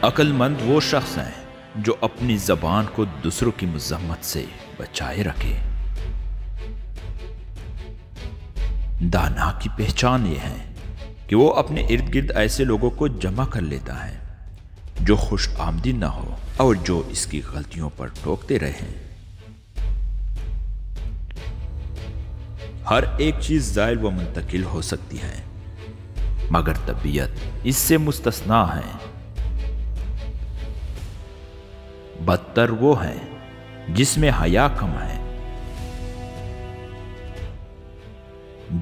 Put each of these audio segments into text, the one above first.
अक्लमंद वो शख्स हैं जो अपनी जबान को दूसरों की मुज़म्मत से बचाए रखे। दाना की पहचान ये है कि वो अपने इर्द गिर्द ऐसे लोगों को जमा कर लेता है जो खुश आमदी ना हो और जो इसकी गलतियों पर टोकते रहें। हर एक चीज ज़ाइल व मुंतकिल हो सकती है, मगर तबीयत इससे मुस्तस्ना है। बदतर वो है जिसमें हया कम है,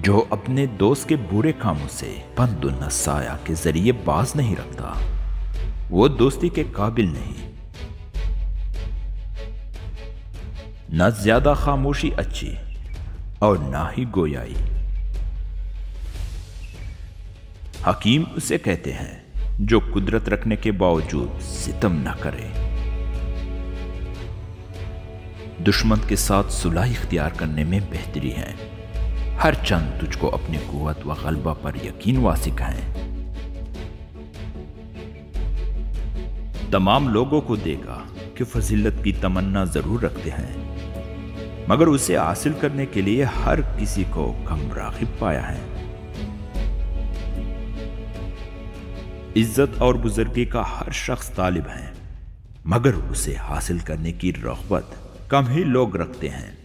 जो अपने दोस्त के बुरे कामों से बंदुन नसाया के जरिए बाज नहीं रखता, वो दोस्ती के काबिल नहीं। न ज्यादा खामोशी अच्छी और ना ही गोयाई। हकीम उसे कहते हैं जो कुदरत रखने के बावजूद सितम न करे। दुश्मन के साथ सुलह इख्तियार करने में बेहतरी है, हर चंद तुझको अपनी कुव्वत व गलबा पर यकीन वासिक है। तमाम लोगों को देगा कि फजीलत की तमन्ना जरूर रखते हैं, मगर उसे हासिल करने के लिए हर किसी को कम राग़िब पाया है। इज्जत और बुजुर्गी का हर शख्स तालिब है, मगर उसे हासिल करने की रग़बत कम ही लोग रखते हैं।